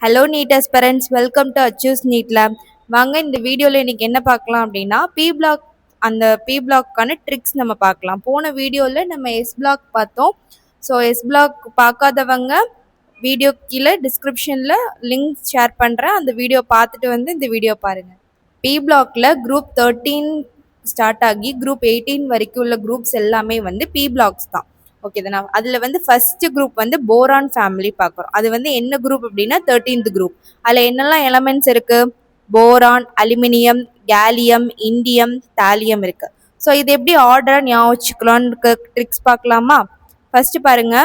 Hello NEET aspirants, welcome to அச்சூஸ் NEET lab. வாங்க இந்த வீடியோவில் இன்னைக்கு என்ன பார்க்கலாம் அப்படின்னா பி பிளாக் பி பிளாக்கான ட்ரிக்ஸ் நம்ம பார்க்கலாம். போன வீடியோவில் நம்ம எஸ் பிளாக் பார்த்தோம். ஸோ எஸ் பிளாக் பார்க்காதவங்க வீடியோ கீழே டிஸ்கிரிப்ஷனில் லிங்க் ஷேர் பண்ணுறேன். அந்த வீடியோ பார்த்துட்டு வந்து இந்த வீடியோ பாருங்கள். பி பிளாக்ல குரூப் 13 ஸ்டார்ட் ஆகி குரூப் 18 வரைக்கும் உள்ள குரூப்ஸ் எல்லாமே வந்து பி பிளாக்ஸ் தான். ஓகே தானே. அதில் வந்து ஃபர்ஸ்ட் குரூப் வந்து போரான் ஃபேமிலி பார்க்குறோம். அது வந்து என்ன குரூப் அப்படின்னா 13th குரூப். அதில் என்னெல்லாம் எலமெண்ட்ஸ் இருக்கு? Boron, aluminium, gallium, indium, thallium இருக்கு. ஸோ இது எப்படி ஆர்டர் ஞாபகம் வச்சுக்கலான்னு ட்ரிக்ஸ் பார்க்கலாமா? ஃபர்ஸ்ட் பாருங்க,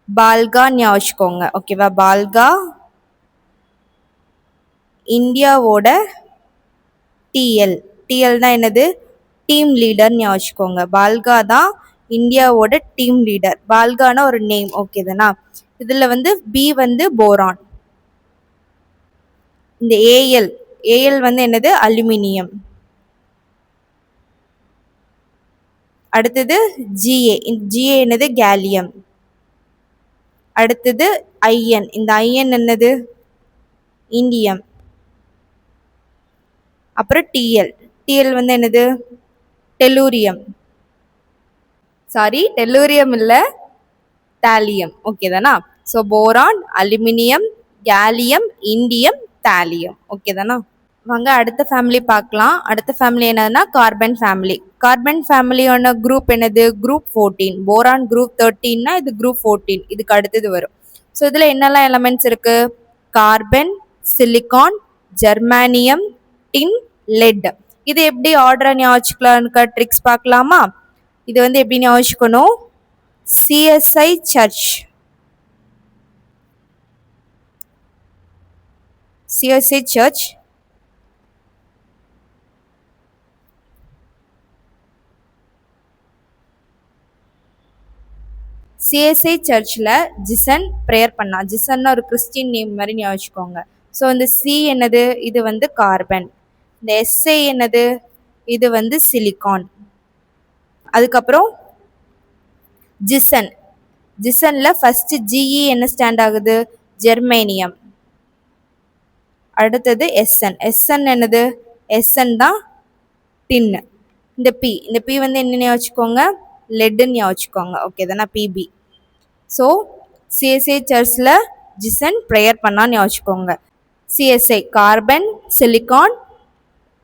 பால்கா ஞாபகம் வச்சுக்கோங்க. ஓகேவா? பால்கா இந்தியாவோட டிஎல். டிஎல் தான் என்னது? டீம் லீடர் ஞாபகம் வச்சுக்கோங்க. பால்கா தான் இந்தியாவோட டீம் லீடர். பால்கான ஒரு நேம். ஓகே தானா? இதுல வந்து பி வந்து போரான். இந்த ஏஎல், ஏஎல் வந்து என்னது? அலுமினியம். அடுத்தது ஜிஏ, ஜிஏ என்னது? கேலியம். அடுத்தது ஐஎன், இந்த ஐஎன் என்னது? இண்டியம். அப்புறம் டிஎல், டிஎல் வந்து என்னது? டெலூரியம். சாரி, டெலூரியம் இல்ல, தாலியம். ஓகே தானா? So boron, aluminium, gallium, indium, thallium. Okay தானா? வாங்க அடுத்த ஃபேமிலி பார்க்கலாம். அடுத்த ஃபேமிலி என்னதுன்னா கார்பன் ஃபேமிலி. கார்பன் ஃபேமிலியோட குரூப் என்னது? குரூப் 14. போரான் குரூப் 13னா இது குரூப் 14. இதுக்கு அடுத்தது வரும். ஸோ இதில் என்னெல்லாம் எலமெண்ட்ஸ் இருக்கு? கார்பன், சிலிக்கான், ஜெர்மானியம், டின், லெட். இது எப்படி ஆர்டர் ஞாபகம் வச்சுக்கலான்னு ட்ரிக்ஸ் பார்க்கலாமா? இது வந்து எப்படி ஞாபகம் வச்சுக்கணும்? CSI church, CSI church CSI சர்ச்சில் ஜிசன் ப்ரேயர் பண்ணா. ஜிசன்னா ஒரு கிறிஸ்டின் நேம் மாதிரி ஞாபகம் வச்சுக்கோங்க. ஸோ இந்த சி என்னது? இது வந்து கார்பன். இந்த எஸ்ஐ என்னது? இது வந்து சிலிக்கான். அதுக்கப்புறம் ஜிசன், ஜிசன்ல ஃபர்ஸ்ட் ஜிஇ என்ன ஸ்டாண்ட் ஆகுது? ஜெர்மேனியம். அடுத்தது எஸ்என், எஸ்என் என்னது? எஸ்என் தான் டின்னு. இந்த பி, இந்த பி வந்து என்ன வச்சுக்கோங்க? லெட்டுன்னு வச்சுக்கோங்க. ஓகே தானே? பிபி. ஸோ சிஎஸ்ஐ சர்ச்சில் ஜிசன் ப்ரேயர் பண்ணான்னு வச்சுக்கோங்க. சிஎஸ்ஐ கார்பன், சிலிக்கான்,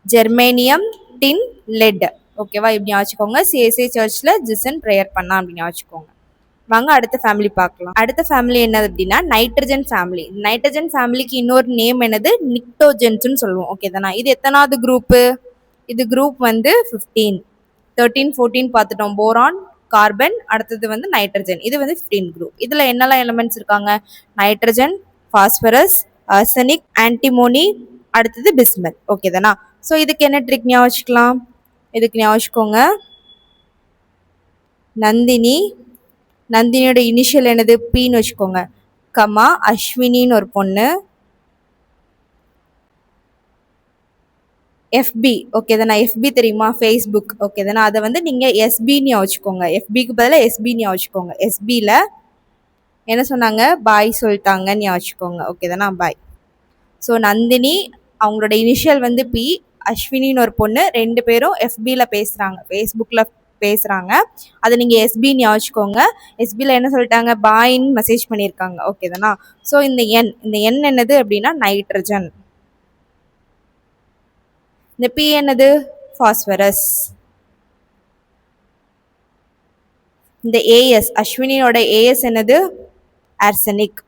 ஜெர்மேனியம், டின், லெட். ஓகேவா? இப்படி வச்சுக்கோங்க. சிஎஸ்ஐ சர்ச்சில் ஜிசன் ப்ரேயர் பண்ணா அப்படின்னு வச்சுக்கோங்க. வாங்க அடுத்த ஃபேமிலி பார்க்கலாம். அடுத்த ஃபேமிலி என்னது அப்படின்னா நைட்ரஜன் ஃபேமிலி. நைட்ரஜன் ஃபேமிலிக்கு இன்னொரு நேம் என்னது? நிக்டோஜென்ஸ்னு சொல்லுவோம். ஓகே தானா? இது எத்தனாவது குரூப்பு? இது குரூப் வந்து 15. 13, 14 பார்த்துட்டோம். போரான், கார்பன், அடுத்தது வந்து நைட்ரஜன். இது வந்து 15 குரூப். இதில் என்னெல்லாம் எலமெண்ட்ஸ் இருக்காங்க? நைட்ரஜன், பாஸ்பரஸ், ஆர்சனிக், ஆன்டிமோனி, அடுத்தது பிஸ்மத். ஓகே தானா? ஸோ இதுக்கு என்ன ட்ரிக் ஞாபகம் வச்சுக்கலாம்? இதுக்கு ஞாபகம் வச்சுக்கோங்க, நந்தினி, நந்தினியோட இனிஷியல் என்னது? பின்னு வச்சுக்கோங்க. கமா அஸ்வினின்னு ஒரு பொண்ணு. எஃபி. ஓகே தானே? எஃபி தெரியுமா? ஃபேஸ்புக். ஓகே தானே? அதை வந்து நீங்கள் எஸ்பின்னு வச்சுக்கோங்க. எஃபிக்கு பதிலாக எஸ்பின்னு வச்சுக்கோங்க. எஸ்பியில் என்ன சொன்னாங்க? பாய் சொல்லிட்டாங்கன்னு வச்சுக்கோங்க. ஓகே தானே? பாய். ஸோ நந்தினி, அவங்களோட இனிஷியல் வந்து பி. அஸ்வினின்னு ஒரு பொண்ணு. ரெண்டு பேரும் எஃபியில் பேசுகிறாங்க, ஃபேஸ்புக்கில் பேசுகிறாங்க. அதை நீங்கள் எஸ்பின்னு வச்சுக்கோங்க. எஸ்பியில் என்ன சொல்லிட்டாங்க? பாயின்னு மெசேஜ் பண்ணியிருக்காங்க. ஓகே தானா? ஸோ இந்த என், இந்த என் என்னது அப்படின்னா நைட்ரஜன். இந்த பி என்னது? பாஸ்பரஸ். இந்த ஏஎஸ், அஸ்வினியோட ஏஎஸ் என்னது? ஆர்சனிக்.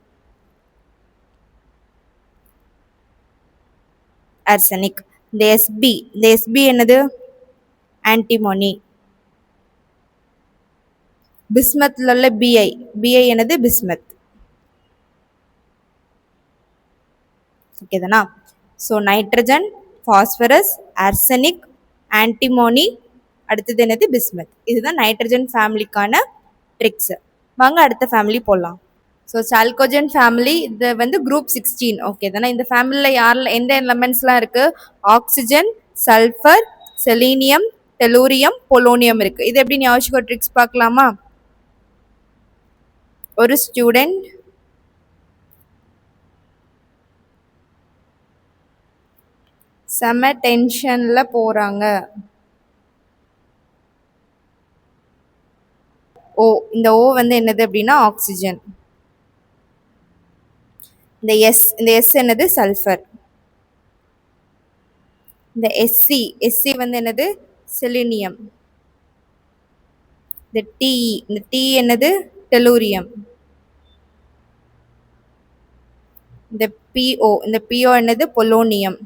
ஆர்சனிக். இந்த எஸ்பி, இந்த எஸ்பி என்னது? ஆன்டிமோனி. பிஸ்மத்ல உள்ள பிஐ, பிஐ என்னது? பிஸ்மத். ஓகே தானா? So nitrogen, phosphorus, arsenic, antimony, அடுத்தது என்னது? பிஸ்மத். இதுதான் நைட்ரஜன் ஃபேமிலிக்கான ட்ரிக்ஸ். வாங்க அடுத்த ஃபேமிலி போடலாம். ஸோ சால்கோஜன் ஃபேமிலி, இது வந்து குரூப் 16. ஓகே தானே? இந்த ஃபேமிலியில் யாரில் எந்த எலமெண்ட்ஸ்லாம் இருக்குது? Oxygen, sulphur, selenium, tellurium, polonium இருக்குது. இது எப்படி ஞாபகம் ட்ரிக்ஸ் பார்க்கலாமா? ஒரு ஸ்டூடெண்ட் செம டென்ஷன்ல போறாங்க. ஓ, இந்த ஓ வந்து என்னது அப்படின்னா ஆக்சிஜன். இந்த எஸ் என்னது சல்ஃபர். இந்த எஸ்சி வந்து என்னது செலினியம். இந்த டி என்னது டெலூரியம். இந்த பிஓ என்னது பொலோனியம்.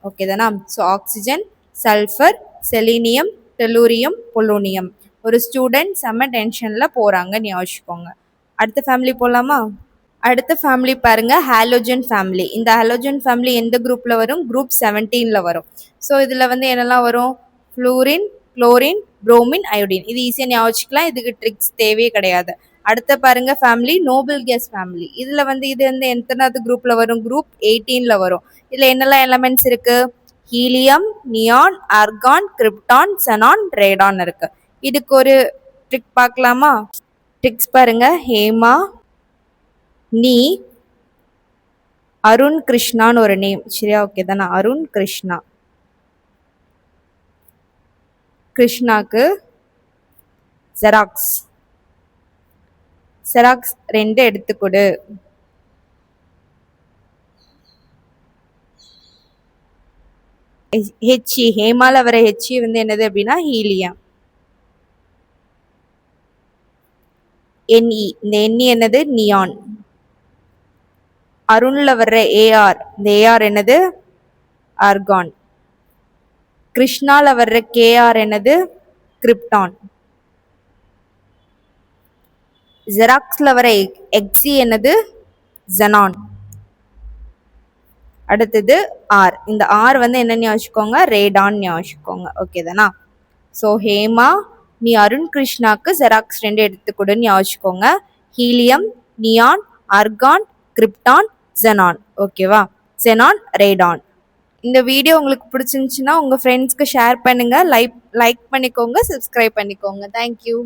ஓகே தானா? So oxygen, sulphur, selenium, tellurium, polonium. ஒரு ஸ்டூடெண்ட் செம்ம டென்ஷனில் போகிறாங்க ஞாபகிக்கோங்க. அடுத்த ஃபேமிலி போகலாமா? அடுத்த ஃபேமிலி பாருங்க, ஹாலோஜன் ஃபேமிலி. இந்த ஹாலோஜன் ஃபேமிலி எந்த குரூப்பில் வரும்? குரூப் 17ல் வரும். ஸோ இதில் வந்து என்னெல்லாம் வரும்? Fluorine, chlorine, bromine, iodine. இது ஈஸியாக ஞாபகிக்கலாம், இதுக்கு ட்ரிக்ஸ் தேவையே கிடையாது. அடுத்த பாருங்க ஃபேமிலி நோபல் கேஸ் ஃபேமிலி. இதில் வந்து இது வந்து எத்தனாவது குரூப்பில் வரும்? குரூப் 18ல் வரும். இதில் என்னெல்லாம் எலமெண்ட்ஸ் இருக்கு? Helium, neon, argon, krypton, xenon, Radon இருக்கு. இதுக்கு ஒரு ட்ரிக் பார்க்கலாமா? ட்ரிக்ஸ் பாருங்க. ஹேமா, நீ, அருண் கிருஷ்ணான்னு ஒரு நேம். சரியா? ஓகே தானே? அருண் கிருஷ்ணா. கிருஷ்ணாக்கு ஜெராக்ஸ் 2 எடுத்துக்கொடு. ஹெச்இ, ஹேமால வர ஹெச்இ வந்து என்னது அப்படின்னா ஹீலியம். என்இ, இந்த என்இ என்னது நியான். அருண்ல வர்ற ஏஆர், இந்த ஏஆர் என்னது ஆர்கான். கிருஷ்ணால வர்ற கேஆர் என்னது கிரிப்டான். ஜெராக்ஸ்ல வர எக்ஸி என்னது ஜெனான். அடுத்தது ஆர். இந்த ஆர் வந்து என்ன ஞாபகிக்கோங்க? ரேடான் ஞாபகிக்கோங்க. ஓகே தானா? ஸோ ஹேமா, நீ அருண் கிருஷ்ணாக்கு ஜெராக்ஸ் 2 எடுத்துக்கொடுன்னு ஞாபகிக்கோங்க. Helium, neon, argon, krypton, xenon. ஓகேவா? Xenon, radon. இந்த வீடியோ உங்களுக்கு பிடிச்சிருந்துச்சுன்னா உங்கள் ஃப்ரெண்ட்ஸ்க்கு ஷேர் பண்ணுங்கள். லைக் பண்ணிக்கோங்க, சப்ஸ்கிரைப் பண்ணிக்கோங்க. தேங்க்யூ.